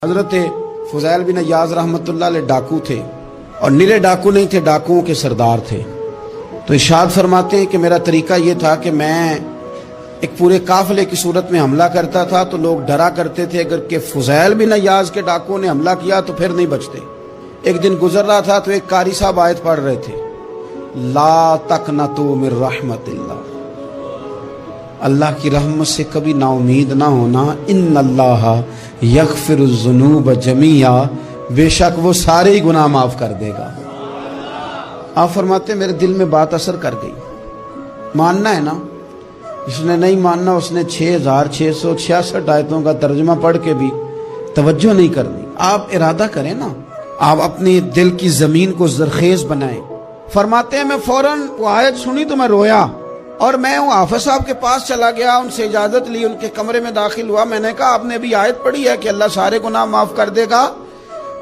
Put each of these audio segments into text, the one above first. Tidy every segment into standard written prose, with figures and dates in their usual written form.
حضرت فضیل بن عیاض رحمۃ اللہ علیہ ڈاکو تھے، اور نرے ڈاکو نہیں تھے، ڈاکوؤں کے سردار تھے۔ تو ارشاد فرماتے ہیں کہ میرا طریقہ یہ تھا کہ میں ایک پورے قافلے کی صورت میں حملہ کرتا تھا تو لوگ ڈرا کرتے تھے اگر کہ فضیل بن عیاض کے ڈاکوؤں نے حملہ کیا تو پھر نہیں بچتے۔ ایک دن گزر رہا تھا تو ایک قاری صاحب آیت پڑھ رہے تھے، لا تقنطوا من رحمت اللہ، اللہ کی رحمت سے کبھی نا امید نہ ہونا، ان اللہ یغفر الذنوب جمیعا، بے شک وہ سارے ہی گناہ معاف کر دے گا۔ آپ فرماتے ہیں میرے دل میں بات اثر کر گئی، ماننا ہے نا۔ جس نے نہیں ماننا اس نے 6666 آیتوں کا ترجمہ پڑھ کے بھی توجہ نہیں کرنی۔ آپ ارادہ کریں نا، آپ اپنے دل کی زمین کو زرخیز بنائیں۔ فرماتے ہیں میں فوراً وہ آیت سنی تو میں رویا، اور میں حافظ صاحب کے پاس چلا گیا، ان سے اجازت لی، ان کے کمرے میں داخل ہوا۔ میں نے کہا آپ نے بھی آیت پڑھی ہے کہ اللہ سارے گناہ معاف کر دے گا؟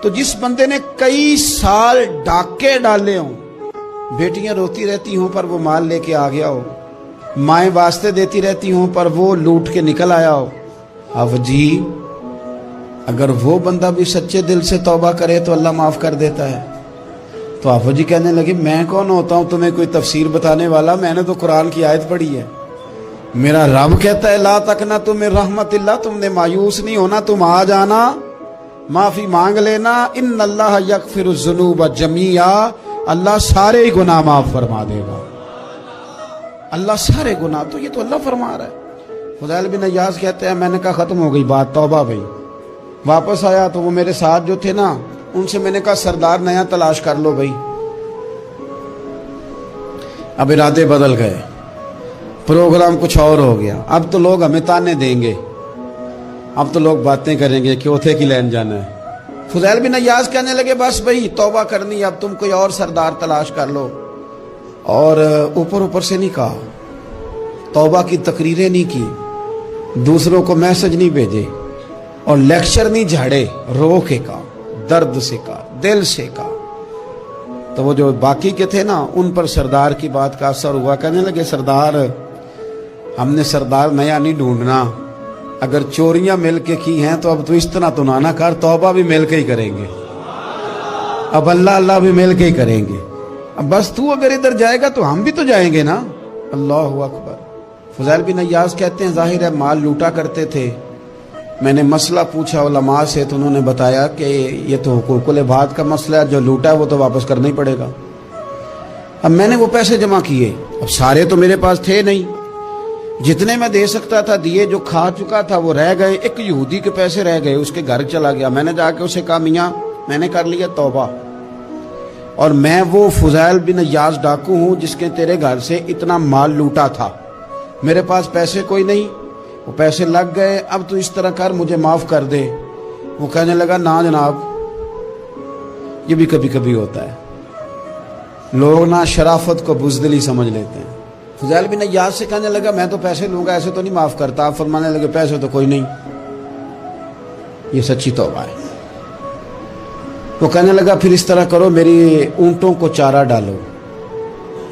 تو جس بندے نے کئی سال ڈاکے ڈالے ہوں، بیٹیاں روتی رہتی ہوں پر وہ مال لے کے آ گیا ہو، مائیں واسطے دیتی رہتی ہوں پر وہ لوٹ کے نکل آیا ہو، اب جی اگر وہ بندہ بھی سچے دل سے توبہ کرے تو اللہ معاف کر دیتا ہے۔ تو آفو جی کہنے لگے میں کون ہوتا ہوں تمہیں کوئی تفسیر بتانے والا، میں نے تو قرآن کی آیت پڑھی ہے، میرا رب کہتا ہے لا تقنطوا من رحمت اللہ، تم نے مایوس نہیں ہونا، تم آ جانا، معافی مانگ لینا، ان اللہ یغفر الذنوب جمیعا، اللہ سارے ہی گناہ معاف فرما دے گا، اللہ سارے گناہ۔ تو یہ تو اللہ فرما رہا ہے۔ فضیل بن عیاض کہتے ہیں میں نے کہا ختم ہو گئی بات، توبہ بھائی۔ واپس آیا تو وہ میرے ساتھ جو تھے نا ان سے میں نے کہا سردار نیا تلاش کر لو بھائی۔ اب ارادے بدل گئے، پروگرام کچھ اور ہو گیا۔ اب تو لوگ ہمیں تانے دیں گے، اب تو لوگ باتیں کریں گے کہ اوتھے کی لین جانا ہے۔ فضیل بن عیاض کہنے لگے بس بھائی توبہ کرنی، اب تم کوئی اور سردار تلاش کر لو۔ اور اوپر سے نہیں کہا، توبہ کی تقریریں نہیں کی، دوسروں کو میسج نہیں بھیجے، اور لیکچر نہیں جھاڑے، رو کے کہا، درد سے کہا، دل سے کہا۔ تو وہ جو باقی کے تھے نا ان پر سردار کی بات کا اثر ہوا، کہنے لگے سردار ہم نے سردار نیا نہیں ڈھونڈنا، اگر چوریاں مل کے کی ہیں تو اب تو اس طرح تو نہ کر، توبہ بھی مل کے ہی کریں گے، اب اللہ بھی مل کے ہی کریں گے، اب بس تو اگر ادھر جائے گا تو ہم بھی تو جائیں گے نا۔ اللہ اکبر۔ فضیل بن عیاض کہتے ہیں ظاہر ہے مال لوٹا کرتے تھے، میں نے مسئلہ پوچھا علماء سے تو انہوں نے بتایا کہ یہ تو حقوق العباد کا مسئلہ ہے، جو لوٹا ہے وہ تو واپس کرنا ہی پڑے گا۔ اب میں نے وہ پیسے جمع کیے، اب سارے تو میرے پاس تھے نہیں، جتنے میں دے سکتا تھا دیے، جو کھا چکا تھا وہ رہ گئے۔ ایک یہودی کے پیسے رہ گئے، اس کے گھر چلا گیا، میں نے جا کے اسے کہا میاں میں نے کر لیا توبہ، اور میں وہ فضیل بن عیاض ڈاکو ہوں جس کے تیرے گھر سے اتنا مال لوٹا تھا، میرے پاس پیسے کوئی نہیں، وہ پیسے لگ گئے، اب تو اس طرح کر مجھے معاف کر دے۔ وہ کہنے لگا نا جناب، یہ بھی کبھی کبھی ہوتا ہے، لوگ نا شرافت کو بزدلی سمجھ لیتے ہیں۔ فضیل بن عیاض سے کہنے لگا میں تو پیسے لوں گا، ایسے تو نہیں معاف کرتا۔ آپ فرمانے لگے پیسے تو کوئی نہیں، یہ سچی توبہ ہے۔ وہ کہنے لگا پھر اس طرح کرو میری اونٹوں کو چارہ ڈالو،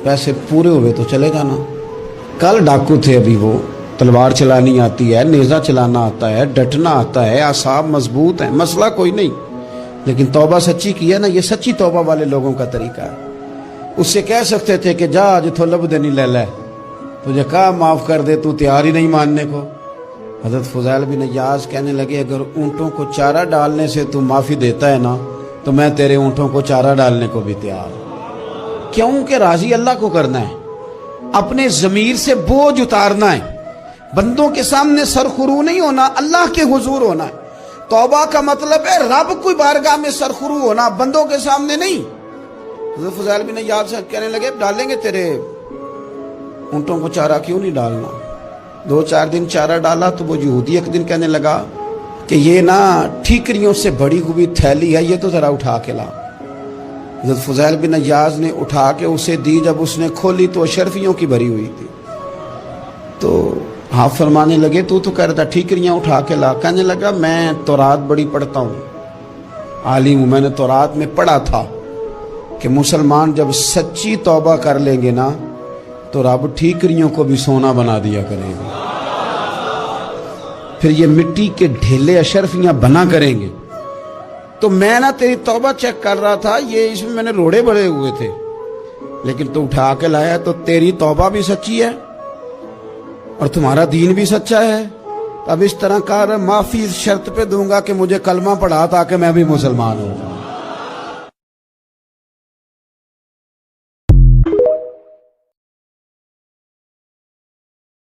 پیسے پورے ہوئے تو چلے جانا۔ کل ڈاکو تھے، ابھی وہ تلوار چلانی آتی ہے، نیزہ چلانا آتا ہے، ڈٹنا آتا ہے، اعصاب مضبوط ہیں، مسئلہ کوئی نہیں، لیکن توبہ سچی کی ہے نا، یہ سچی توبہ والے لوگوں کا طریقہ ہے۔ اس سے کہہ سکتے تھے کہ جا جتھو لب دینی لے لے، تجھے کہا معاف کر دے، تو تیار ہی نہیں ماننے کو۔ حضرت فضیل بن عیاض کہنے لگے اگر اونٹوں کو چارہ ڈالنے سے تو معافی دیتا ہے نا تو میں تیرے اونٹوں کو چارہ ڈالنے کو بھی تیار ہوں۔ کیوں کہ راضی اللہ کو کرنا ہے، اپنے ضمیر سے بوجھ اتارنا ہے، بندوں کے سامنے سرخرو نہیں ہونا، اللہ کے حضور ہونا ہے۔ توبہ کا مطلب ہے رب کی بارگاہ میں سرخرو ہونا، بندوں کے سامنے نہیں۔ حضرت فضیل بن عیاض سے کہنے لگے ڈالیں گے تیرے اونٹوں کو چارہ، کیوں نہیں ڈالنا؟ 2-4 دن چارہ ڈالا تو وہ یہودی ایک دن کہنے لگا کہ یہ نا ٹھیکریوں سے بڑی ہوئی تھیلی ہے، یہ تو ذرا اٹھا کے لا۔ حضرت فضیل بن عیاض نے اٹھا کے اسے دی، جب اس نے کھولی تو اشرفیوں کی بھری ہوئی تھی۔ تو آپ فرمانے لگے تو کہہ رہا تھا ٹھیکریاں اٹھا کے لا۔ کہنے لگا میں تورات بڑی پڑھتا ہوں، عالم ہوں، میں نے تورات میں پڑھا تھا کہ مسلمان جب سچی توبہ کر لیں گے نا تو رب ٹھیکریوں کو بھی سونا بنا دیا کرے گا، پھر یہ مٹی کے ڈھیلے اشرفیاں بنا کریں گے، تو میں نا تیری توبہ چیک کر رہا تھا, یہ اس میں میں نے روڑے بڑے ہوئے تھے, لیکن تو اٹھا کے لایا تو تیری توبہ بھی سچی ہے اور تمہارا دین بھی سچا ہے. اب اس طرح کا معافی اس شرط پہ دوں گا کہ مجھے کلمہ پڑھا تاکہ میں بھی مسلمان ہوں.